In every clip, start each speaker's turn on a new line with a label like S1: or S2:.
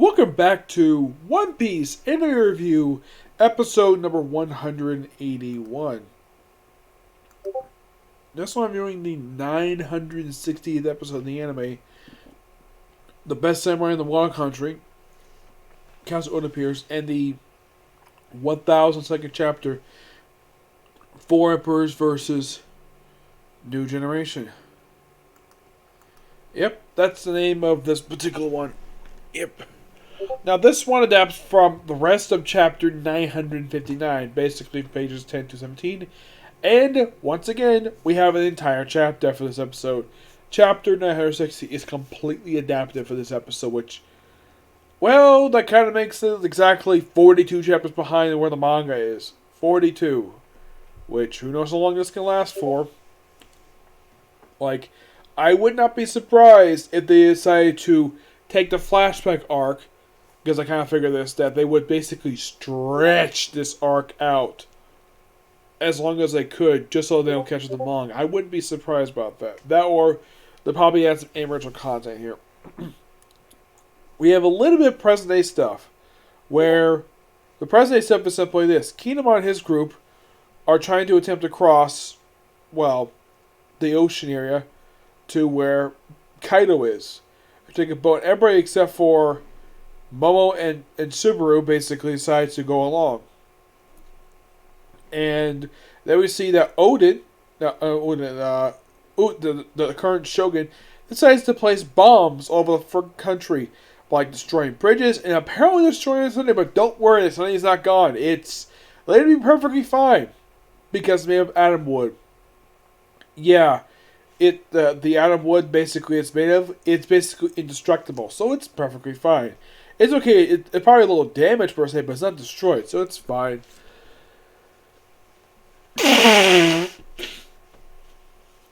S1: Welcome back to One Piece Anime Review, episode number 181. This one I'm viewing the 960th episode of the anime, The Best Samurai in the Wano Country, Council Oden appears, and the 1002nd chapter, Four Emperors versus New Generation. Yep, that's the name of this particular one. Yep. Now, this one adapts from the rest of chapter 959, basically pages 10 to 17. And, once again, we have an entire chapter for this episode. Chapter 960 is completely adapted for this episode, which, well, that kind of makes it exactly 42 chapters behind where the manga is. 42. Which, who knows how long this can last for. Like, I would not be surprised if they decided to take the flashback arc, because I kind of figured this, that they would basically stretch this arc out as long as they could, just so they don't catch the manga. I wouldn't be surprised about that. That or they'll probably add some original content here. We have a little bit of present day stuff, where the present day stuff is simply this. Kinemon and his group are trying to attempt to cross, well, the ocean area to where Kaido is. Take a boat. Everybody except for Momo and Subaru basically decides to go along. And then we see that Oden, the current shogun, decides to place bombs over the country, like destroying bridges and apparently destroying something. But don't worry, the something's not gone. It's later to be perfectly fine because they have atom wood. Yeah. The atom wood basically it's made of, it's basically indestructible, so it's perfectly fine. It's okay, it's probably a little damaged per se, but it's not destroyed, so it's fine.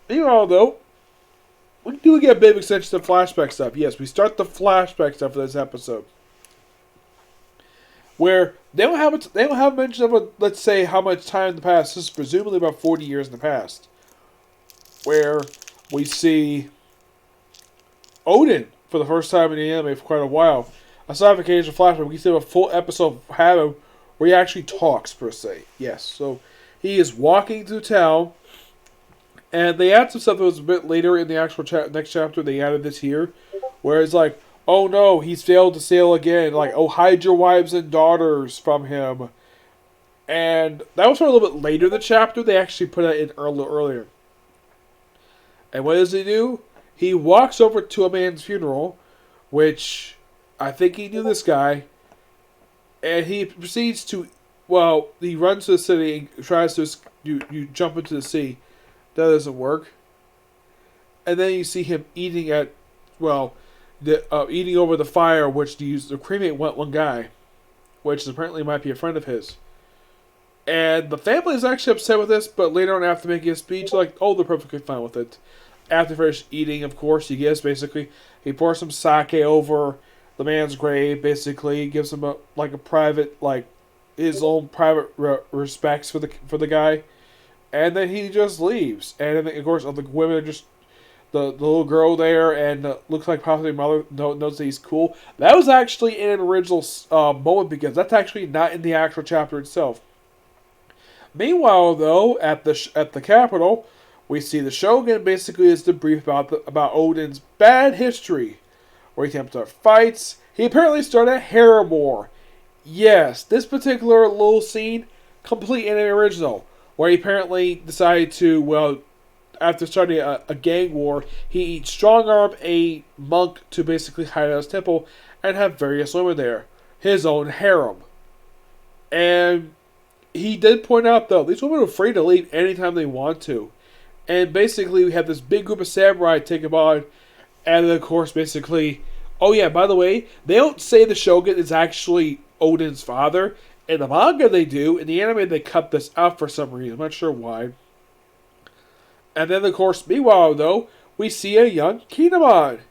S1: Meanwhile, though, we do get a bit of extension to flashback stuff. Yes, we start the flashback stuff for this episode, where they don't have mention of let's say how much time in the past. This is presumably about 40 years in the past. Where we see Oden for the first time in the anime for quite a while. Aside from occasional flashback, we see a full episode of him where he actually talks, per se. Yes, so he is walking through town, and they add some stuff that was a bit later in the actual next chapter. They added this here, where it's like, oh no, he's failed to sail again. Like, oh, hide your wives and daughters from him. And that was a little bit later in the chapter. They actually put it in earlier. And what does he do? He walks over to a man's funeral, which I think he knew this guy, and he proceeds to, well, he runs to the city and tries to, you jump into the sea. That doesn't work. And then you see him eating at, well, eating over the fire, which to cremate one guy, which apparently might be a friend of his. And the family is actually upset with this, but later on after making a speech, like, oh, they're perfectly fine with it. After finish eating, of course, he pours some sake over the man's grave, basically. He gives him a private, his own private respects for the guy. And then he just leaves. And then, of course, the women are just, the little girl there, and looks like possibly mother knows that he's cool. That was actually in an original moment, because that's actually not in the actual chapter itself. Meanwhile, though, at the capital, we see the Shogun basically is debrief about Oden's bad history, where he attempted fights. He apparently started Herrera. Yes, this particular little scene, complete and original, where he apparently decided to, well, after starting a gang war, he strong-armed a monk to basically hide out his temple and have various women there, his own harem. And he did point out, though, these women are free to leave anytime they want to. And basically, we have this big group of samurai take him on. And then, of course, basically, oh yeah, by the way, they don't say the Shogun is actually Oden's father. In the manga, they do. In the anime, they cut this out for some reason. I'm not sure why. And then, of course, meanwhile, though, we see a young Kinemon.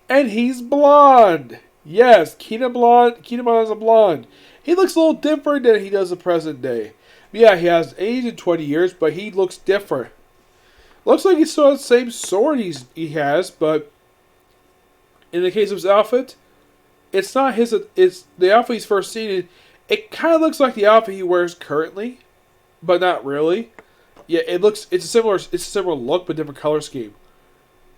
S1: And he's blonde. Yes, Kinemon is a blonde. He looks a little different than he does in present day. Yeah, he has aged in 20 years, but he looks different. Looks like he still has the same sword he has, but in the case of his outfit, it's not his. It's the outfit he's first seen. It kind of looks like the outfit he wears currently, but not really. Yeah, it looks. It's a similar. It's a similar look, but different color scheme.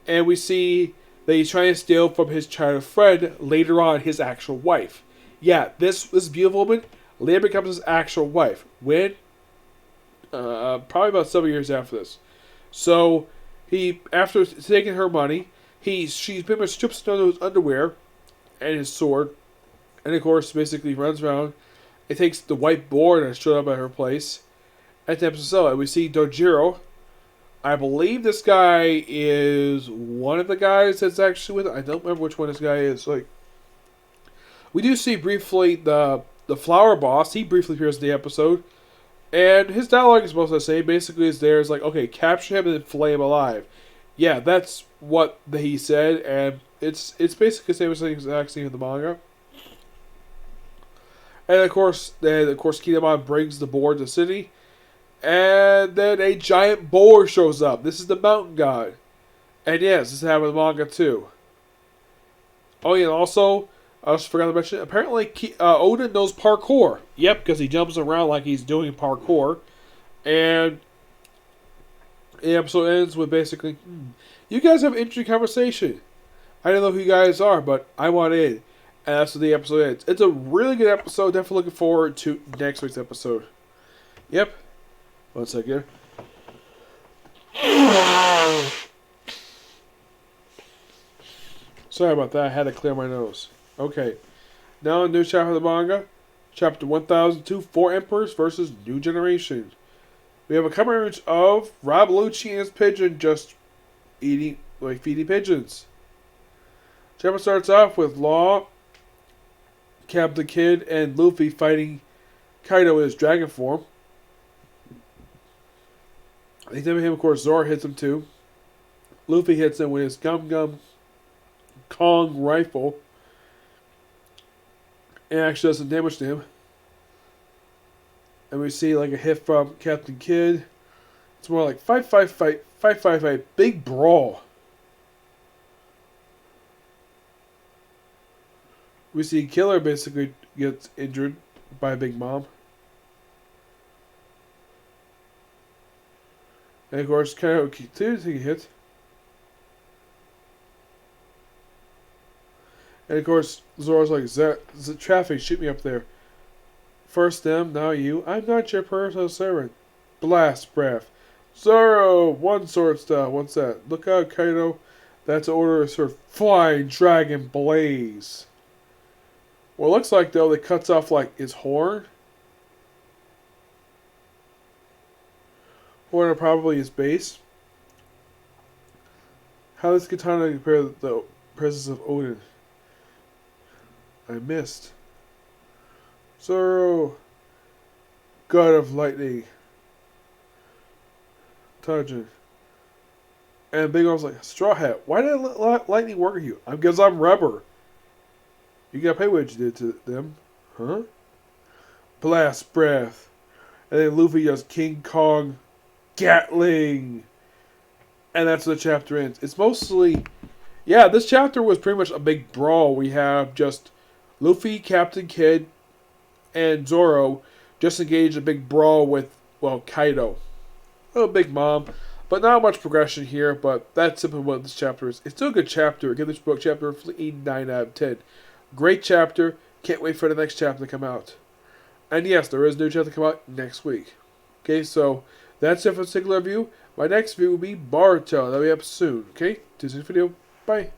S1: And we see that he's trying to steal from his childhood friend, later on his actual wife. Yeah, this beautiful woman later becomes his actual wife. When? Probably about 7 years after this. So he, after taking her money, she's pretty much strips down his underwear and his sword, and of course basically runs around. It takes the white board and showed up at her place. At the episode, and we see Dojiro. I believe this guy is one of the guys that's actually with it. I don't remember which one this guy is. Like, we do see briefly the flower boss. He briefly appears in the episode, and his dialogue is mostly the same. Basically, is there is like, okay, capture him and then flay him alive. Yeah, that's what he said, and it's basically the same as the exact same in the manga. And of course, Kinemon brings the board to the city. And then a giant boar shows up. This is the mountain god. And yes, this is happening in the manga too. Oh yeah, and also, I just forgot to mention, apparently Oden knows parkour. Yep, because he jumps around like he's doing parkour. And the episode ends with basically, you guys have an interesting conversation. I don't know who you guys are, but I want in. And that's what the episode ends. It's a really good episode. Definitely looking forward to next week's episode. Yep. 1 second. Sorry about that. I had to clear my nose. Okay. Now a new chapter of the manga. Chapter 1002, 4 Emperors versus New Generation. We have a cover image of Rob Lucci and his pigeon just feeding pigeons. Chapter starts off with Law, Captain Kidd, and Luffy fighting Kaido in his dragon form. They hit him, of course, Zoro hits him too. Luffy hits him with his Gum Gum Kong rifle. It actually does some damage to him. And we see like a hit from Captain Kidd. It's more like fight, big brawl. We see Killer basically gets injured by Big Mom. And of course, Kaido continues to get hit. And of course, Zoro's like, the traffic, shoot me up there. First them, now you. I'm not your personal servant. Blast breath. Zoro, one sword style. What's that? Look out, Kaido. That's an order of sort of flying dragon blaze. Well, it looks like, though, it cuts off, like, his horn. Or probably his base. How does Katana compare to the presence of Oden? I missed. Zoro, God of Lightning. Tajin. And Big Mom's like, Straw Hat, why did Lightning work with you? Because I'm rubber. You gotta pay what you did to them. Huh? Blast breath. And then Luffy does King Kong Gatling. And that's the chapter ends. It's mostly... Yeah, this chapter was pretty much a big brawl. We have just Luffy, Captain Kidd, and Zoro just engaged a big brawl with, well, Kaido. Oh, Big Mom. But not much progression here, but that's simply what this chapter is. It's still a good chapter. Give this book chapter 89 out of 10. Great chapter. Can't wait for the next chapter to come out. And yes, there is a new chapter to come out next week. Okay, so that's it for this particular review. My next review will be Boruto. That'll be up soon. Okay, to this video. Bye.